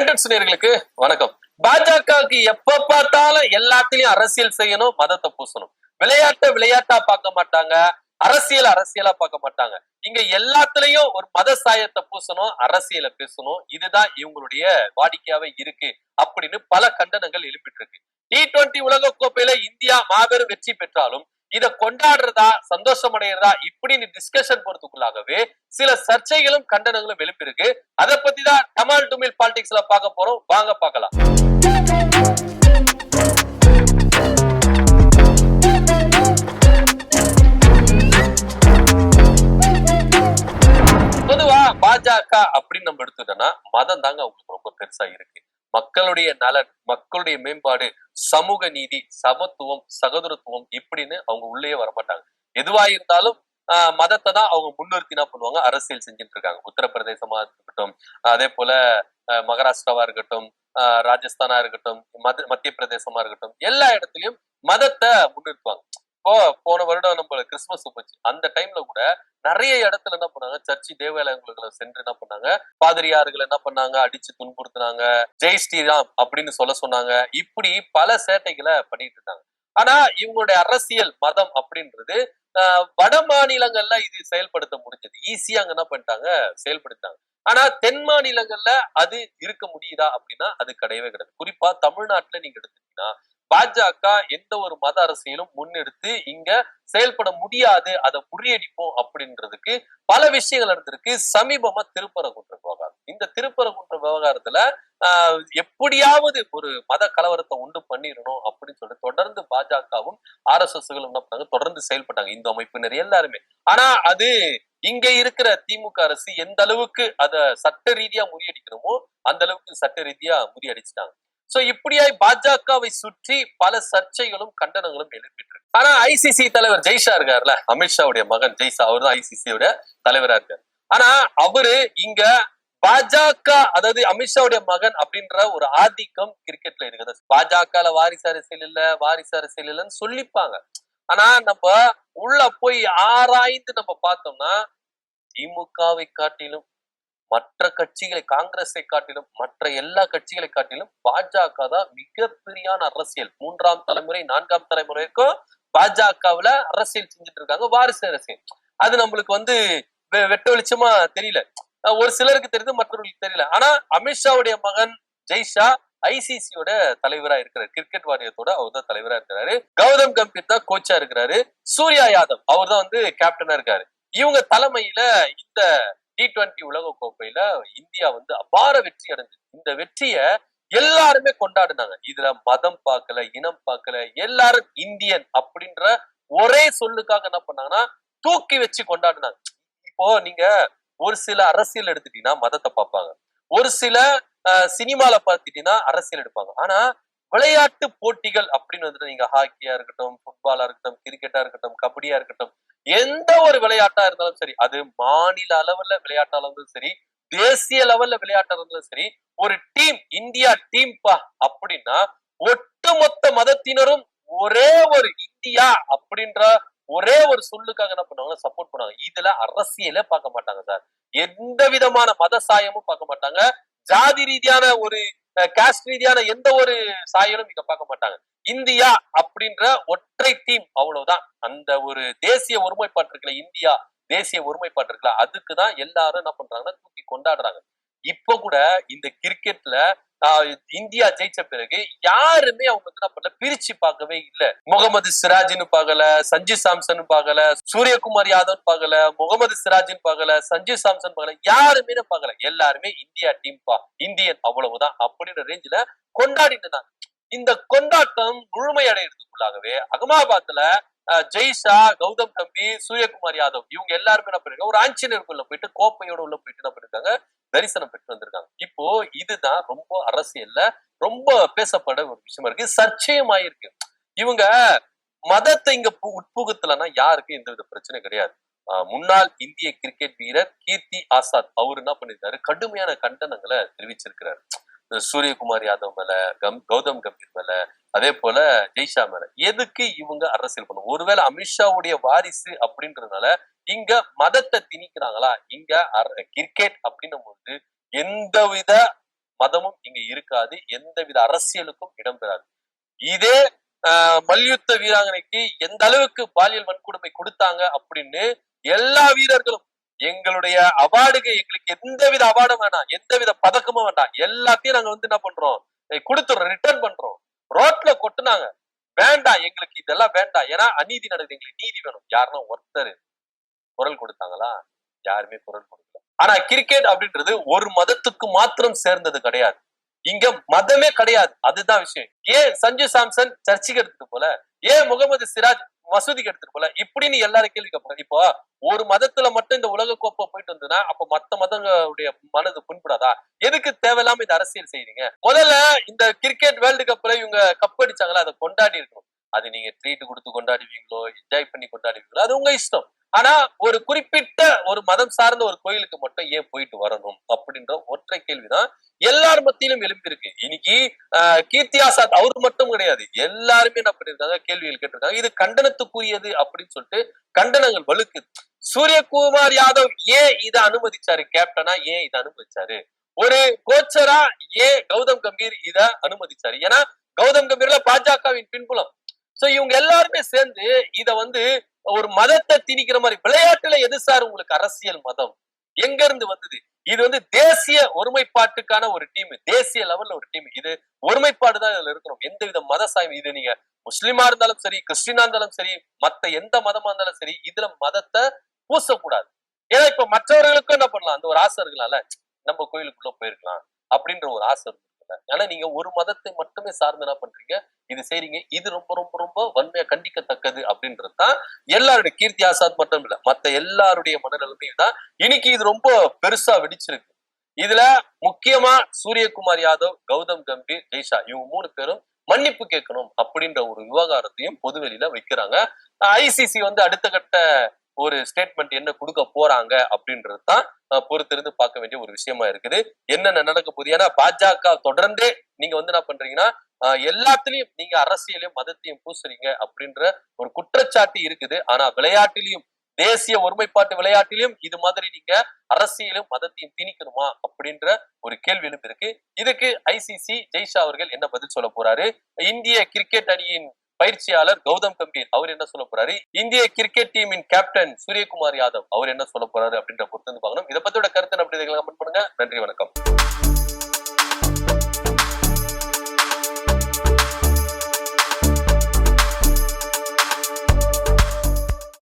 Sentence நேயர்களுக்கு வணக்கம். பாஜகவுக்கு எப்ப பார்த்தாலும் எல்லாத்திலயும் அரசியல் செய்யணும், மதத்தை பூசணும். விளையாட்டா பார்க்க மாட்டாங்க, அரசியலா பார்க்க மாட்டாங்க. இங்க எல்லாத்துலயும் ஒரு மத சாயத்தை பூசணும், அரசியல பேசணும். இதுதான் இவங்களுடைய வாடிக்கையாவே இருக்கு அப்படின்னு பல கண்டனங்கள் எழுப்பிட்டு இருக்கு. T20 உலக கோப்பையில இந்தியா மாபெரும் வெற்றி பெற்றாலும் இத கொண்டாடுறதா சந்தோஷம் அடைகிறதா இப்படின்னு டிஸ்கஷன் போறதுக்குள்ளாகவே சில சர்ச்சைகளும் கண்டனங்களும் எழுப்பிருக்கு. அதை பத்தி தான் டமால் டுமில் பாலிடிக்ஸ்ல பார்க்க போறோம். வாங்க பார்க்கலாம். பொதுவா பாஜக அப்படின்னு நம்ம எடுத்துட்டோம்னா மதம் தாங்க அவங்களுக்கு ரொம்ப பெருசா இருக்கு. மக்களுடைய நலன், மக்களுடைய மேம்பாடு, சமூக நீதி, சமத்துவம், சகோதரத்துவம் இப்படின்னு அவங்க உள்ளே வரமாட்டாங்க. எதுவா இருந்தாலும் மதத்தை தான் அவங்க முன்னிறுத்தி என்ன பண்ணுவாங்க, அரசியல் செஞ்சுட்டு இருக்காங்க. உத்தரப்பிரதேசமா இருக்கட்டும், அதே போல மகாராஷ்டிராவா இருக்கட்டும், ராஜஸ்தானா இருக்கட்டும், மத்திய பிரதேசமா இருக்கட்டும், எல்லா இடத்துலயும் மதத்தை முன்னிறுத்துவாங்க. போன வருடம் நம்ம கிறிஸ்துமஸ் போச்சு, அந்த டைம்ல கூட நிறைய இடத்துல என்ன பண்ணாங்க, சர்ச்சு தேவாலயங்களுக்கு சென்று என்ன பண்ணாங்க, பாதிரியார்கள் என்ன பண்ணாங்க, அடிச்சு துன்புறுத்தினாங்க, ஜெய் ஸ்ரீராம் அப்படின்னு சொல்ல சொன்னாங்க. இப்படி பல சேட்டைகளை பண்ணிட்டு இருந்தாங்க. ஆனா இவங்களுடைய அரசியல் மதம் அப்படின்றது வட மாநிலங்கள்ல இது செயல்படுத்த முடிஞ்சது, ஈஸியா அங்க என்ன பண்ணிட்டாங்க, செயல்படுத்தாங்க. ஆனா தென் மாநிலங்கள்ல அது இருக்க முடியுதா அப்படின்னா அது கிடையவே கிடையாது. குறிப்பா தமிழ்நாட்டுல நீங்க எடுத்துட்டீங்கன்னா பாஜக எந்த ஒரு மத அரசியலும் முன்னெடுத்து இங்க செயல்பட முடியாது, அதை முறியடிப்போம் அப்படின்றதுக்கு பல விஷயங்கள் நடந்திருக்கு. சமீபமா திருப்பரங்குன்ற விவகாரம், இந்த திருப்பரங்குன்ற விவகாரத்துல எப்படியாவது ஒரு மத கலவரத்தை உண்டு பண்ணிடணும் அப்படின்னு சொல்லிட்டு தொடர்ந்து பாஜகவும் RSSகளும் என்ன பண்ணாங்க, தொடர்ந்து செயல்பட்டாங்க, இந்த அமைப்பினர் எல்லாருமே. ஆனா அது இங்க இருக்கிற திமுக அரசு எந்த அளவுக்கு அத சட்ட ரீதியா முறியடிக்கணுமோ அந்த அளவுக்கு சட்ட ரீதியா முறியடிச்சுட்டாங்க. சோ இப்படியாய் பாஜகவை சுற்றி பல சர்ச்சைகளும் கண்டனங்களும் எழுப்பிட்டு இருக்கு. ஆனா ICC தலைவர் ஜெய்ஷா இருக்காருல்ல, அமித்ஷாவுடைய மகன் ஜெய்ஷா, அவர் தான் ICC-யோட தலைவரா இருக்காரு. ஆனா அவரு இங்க பாஜக, அதாவது அமித்ஷாவுடைய மகன் அப்படின்ற ஒரு ஆதிக்கம் கிரிக்கெட்ல இருக்குது. பாஜகல வாரிசு அரசியல் இல்லைன்னு சொல்லிப்பாங்க. ஆனா நம்ம உள்ள போய் ஆராய்ந்து நம்ம பார்த்தோம்னா திமுகவை காட்டிலும், மற்ற கட்சிகளை, காங்கிரஸை காட்டிலும், மற்ற எல்லா கட்சிகளை காட்டிலும் பாஜக தான் மிகப்பெரிய அரசியல். 3ஆம் தலைமுறை 4ஆம் தலைமுறைக்கும் பாஜகவுல அரசியல் செஞ்சுட்டு இருக்காங்க, வாரிசு அரசியல். அது நம்மளுக்கு வெட்ட வெளிச்சமா தெரியல, ஒரு சிலருக்கு தெரியுது, மற்றவர்களுக்கு தெரியல. ஆனா அமித்ஷாவுடைய மகன் ஜெய்ஷா ICC-யோட தலைவரா இருக்கிறாரு, கிரிக்கெட் வாரியத்தோட அவர் தான் தலைவரா இருக்கிறாரு. கௌதம் கம்பீர் தான் கோச்சா இருக்கிறாரு. சூர்யா யாதவ் அவர் தான் கேப்டனா இருக்காரு. இவங்க தலைமையில இந்த T20 உலக கோப்பையில இந்தியா அபார வெற்றி அடைஞ்சது. இந்த வெற்றிய எல்லாருமே கொண்டாடினாங்க. இதுல மதம் பார்க்கல, இனம் பார்க்கல, எல்லாரும் இந்தியன் அப்படின்ற ஒரே சொல்லுக்காக என்ன பண்ணாங்கன்னா தூக்கி வச்சு கொண்டாடினாங்க. இப்போ நீங்க ஒரு சில அரசியல் எடுத்துட்டீங்கன்னா மதத்தை பார்ப்பாங்க, ஒரு சில சினிமால பார்த்துட்டீங்கன்னா அரசியல் எடுப்பாங்க. ஆனா விளையாட்டு போட்டிகள் அப்படின்னு நீங்க ஹாக்கியா இருக்கட்டும், ஃபுட்பாலா இருக்கட்டும், கிரிக்கெட்டா இருக்கட்டும், கபடியா இருக்கட்டும், எந்த ஒரு விளையாட்டா இருந்தாலும் சரி, அது மாநில அளவுல விளையாட்டா இருந்தாலும் சரி, தேசிய லெவல்ல விளையாட்டா இருந்தாலும் சரி, ஒரு டீம், இந்தியா டீம் அப்படின்னா ஒட்டுமொத்த மதத்தினரும் ஒரே ஒரு இந்தியா அப்படின்ற ஒரே ஒரு சொல்லுக்காக என்ன பண்ணுவாங்க, சப்போர்ட் பண்ணுவாங்க. இதுல அரசியலே பார்க்க மாட்டாங்க சார், எந்த விதமான மத சாயமும் பார்க்க மாட்டாங்க, ஜாதி ரீதியான ஒரு காஸ்ட் ரீதியான எந்த ஒரு சாயலும் இங்க பார்க்க மாட்டாங்க. இந்தியா அப்படின்ற ஒற்றை டீம், அவ்வளவுதான். அந்த ஒரு தேசிய ஒருமைப்பாட்டு இருக்குல்ல, இந்தியா தேசிய ஒருமைப்பாட்டு இருக்குல்ல, அதுக்குதான் எல்லாரும் என்ன பண்றாங்கன்னா தூக்கி கொண்டாடுறாங்க. இப்ப கூட இந்த கிரிக்கெட்ல இந்தியா ஜெயிச்ச பிறகு யாருமே அவங்க என்ன பண்ணல, பிரிச்சு பார்க்கவே இல்லை. முகமது சிராஜ்னு பார்க்கல, சஞ்சு சாம்சன் பார்க்கல, சூரியகுமார் யாதவ் பார்க்கல, முகமது சிராஜ்னு பார்க்கல, சஞ்சு சாம்சன் பார்க்கல, யாருமே பார்க்கல. எல்லாருமே இந்தியா டீம் இந்தியன், அவ்வளவுதான் அப்படின்ற ரேஞ்சில கொண்டாடிட்டு இருந்தாங்க. இந்த கொண்டாட்டம் முழுமையடைறதுக்குள்ளாகவே அகமதாபாத்ல ஜெய்ஷா, கௌதம் கம்பீர், சூரியகுமார் யாதவ் இவங்க எல்லாருமே என்ன பண்ணிருக்காங்க, ஒரு ஆஞ்சநேயருக்குள்ள போயிட்டு கோப்பையோட உள்ள போயிட்டு என்ன பண்ணிருக்காங்க, தரிசனம் பெற்று வந்திருக்காங்க. இப்போ இதுதான் ரொம்ப அரசியல்ல ரொம்ப பேசப்பட ஒரு விஷயமா இருக்கு, சர்ச்சையும் ஆயிருக்கு. இவங்க மதத்தை இங்க உட்புகுத்தலன்னா யாருக்கு எந்த வித பிரச்சனை கிடையாது. முன்னாள் இந்திய கிரிக்கெட் வீரர் கீர்த்தி ஆசாத் அவர் என்ன பண்ணிருக்காரு, கடுமையான கண்டனங்களை தெரிவிச்சிருக்கிறாரு சூரியகுமார் யாதவ் மேல, கௌதம் கம்பீர் மேல, அதே போல ஜெய்ஷா மேல. எதுக்கு இவங்க அரசியல் பண்ணும்? ஒருவேளை அமித்ஷாவுடைய வாரிசு அப்படின்றதுனால இங்க மதத்தை திணிக்கிறாங்களா? இங்க கிரிக்கெட் அப்படின்னும் போது எந்தவித மதமும் இங்க இருக்காது, எந்தவித அரசியலுக்கும் இடம்பெறாது. இதே மல்யுத்த வீராங்கனைக்கு எந்த அளவுக்கு பாலியல் வன்கொடுமை கொடுத்தாங்க அப்படின்னு எல்லா வீரர்களும் எங்களுடைய அவார்டுக்கு எங்களுக்கு எந்தவித அவார்டும் வேணாம், எந்தவித பதக்கமும் வேண்டாம், எல்லாத்தையும் நாங்க என்ன பண்றோம், கொடுத்துறோம், ரிட்டர்ன் பண்றோம். ரோட்ல கொட்டுனாங்க, வேண்டாம் எங்களுக்கு இதெல்லாம் வேண்டாம், ஏன்னா அநீதி நடக்குது, எங்களுக்கு நீதி வேணும். யாருன்னா ஒருத்தர் குரல் கொடுத்தாங்களா? யாருமே குரல் கொடுக்கல. ஆனா கிரிக்கெட் அப்படின்றது ஒரு மதத்துக்கு மாத்திரம் சேர்ந்தது கிடையாது, இங்க மதமே கிடையாது. அதுதான் விஷயம். ஏன் சஞ்சு சாம்சன் சர்ச்சுக்கு எடுத்துட்டு போல, ஏன் முகமது சிராஜ் மசூதிக்கு எடுத்துட்டு போல, இப்படின்னு எல்லாரும் கேள்வி கேட்பாங்க. இப்போ ஒரு மதத்துல மட்டும் இந்த உலக கோப்பை போயிட்டு வந்ததுன்னா அப்ப மத்த மதங்களுடைய மனது புண்படாதா? எதுக்கு தேவையில்லாம இந்த அரசியல் செய்றீங்க? முதல்ல இந்த கிரிக்கெட் வேர்ல்டு கப்ல இவங்க கப் அடிச்சாங்களா, அதை கொண்டாடி இருக்கணும். அது நீங்க ட்ரீட் கொடுத்து கொண்டாடுவீங்களோ, என்ஜாய் பண்ணி கொண்டாடுவீங்களோ, அது உங்க இஷ்டம். ஆனா ஒரு குறிப்பிட்ட ஒரு மதம் சார்ந்த ஒரு கோயிலுக்கு மட்டும் ஏன் போயிட்டு வரணும் அப்படின்ற ஒற்றை கேள்விதான் எல்லார் மத்தியிலும் எழுப்பி இருக்கு. இன்னைக்கு கீர்த்தி ஆசாத் அவரு மட்டும் கிடையாது, எல்லாருமே என்ன பண்ணிருக்காங்க, கேள்விகள் கேட்டிருக்காங்க. இது கண்டனத்துக்குரியது அப்படின்னு சொல்லிட்டு கண்டனங்கள் வலுக்குது. சூரியகுமார் யாதவ் ஏன் இதை அனுமதிச்சாரு? கேப்டனா ஏன் இதை அனுமதிச்சாரு? ஒரு கோச்சரா ஏன் கௌதம் கம்பீர் இத அனுமதிச்சாரு? ஏன்னா கௌதம் கம்பீர்ல பாஜகவின் பின்புலம். சோ இவங்க எல்லாருமே சேர்ந்து இத ஒரு மதத்தை திணிக்கிற மாதிரி. விளையாட்டுல எது சார் உங்களுக்கு அரசியல் மதம்? எங்க இருந்து வந்தது? இது தேசிய ஒருமைப்பாட்டுக்கான ஒரு டீம், தேசிய லெவல்ல ஒரு டீம். இது ஒருமைப்பாடுதான் இதுல இருக்கணும். எந்தவித மத சாயம், இது நீங்க முஸ்லிமா இருந்தாலும் சரி, கிறிஸ்டினா இருந்தாலும் சரி, மத்த எந்த மதமா இருந்தாலும் சரி, இதுல மதத்தை பூசக்கூடாது. ஏன்னா இப்ப மற்றவர்களுக்கும் என்ன பண்ணலாம், அந்த ஒரு ஆசை இருக்கலாம்ல, நம்ம கோயிலுக்குள்ள போயிருக்கலாம் அப்படின்ற ஒரு ஆசை இருக்கு. ஆனா நீங்க ஒரு மதத்தை மட்டுமே சார்ந்து என்ன பண்றீங்க, இது செய்றீங்க. இது ரொம்ப ரொம்ப ரொம்ப வன்மையா கண்டிக்கத்தக்கது அப்படின்றதுதான் எல்லாருடைய, கீர்த்தி ஆசாத் மட்டும் இல்ல, மத்த எல்லாருடைய மனநிலைமையும் தான் இன்னைக்கு இது ரொம்ப பெருசா வெடிச்சிருக்கு. இதுல முக்கியமா சூரியகுமார் யாதவ், கௌதம் கம்பீர், ஜெய்ஷா இவங்க 3 பேரும் மன்னிப்பு கேட்கணும் அப்படின்ற ஒரு விவகாரத்தையும் பொதுவெளியில வைக்கிறாங்க. ஐசிசி அடுத்த கட்ட ஒரு ஸ்டேட்மெண்ட் என்ன கொடுக்க போறாங்க அப்படின்றது தான் பொறுத்திருந்து பார்க்க வேண்டிய ஒரு விஷயமா இருக்குது. என்னென்ன நடக்க போகுது? ஏன்னா பாஜக தொடர்ந்தே நீங்க என்ன பண்றீங்கன்னா, எல்லாத்துலயும் நீங்க அரசியலையும் மதத்தையும் பூசுறீங்க அப்படின்ற ஒரு குற்றச்சாட்டு இருக்குது. ஆனா விளையாட்டிலையும், தேசிய ஒருமைப்பாட்டு விளையாட்டிலும் இது மாதிரி நீங்க அரசியலும் மதத்தையும் திணிக்கணுமா அப்படின்ற ஒரு கேள்வியும் இருக்கு. இதுக்கு ஐசிசி ஜெய்ஷா அவர்கள் என்ன பதில் சொல்ல போறாரு? இந்திய கிரிக்கெட் அணியின் பயிற்சியாளர் கௌதம் கம்பீர் அவர் என்ன சொல்ல போறாரு? இந்திய கிரிக்கெட் டீமின் கேப்டன் சூரியகுமார் யாதவ் அவர் என்ன சொல்ல போறாரு அப்படின்ற பொறுத்து பார்க்கணும். இதை பத்தியோட கருத்து அப்படி கமெண்ட் பண்ணுங்க. நன்றி, வணக்கம்.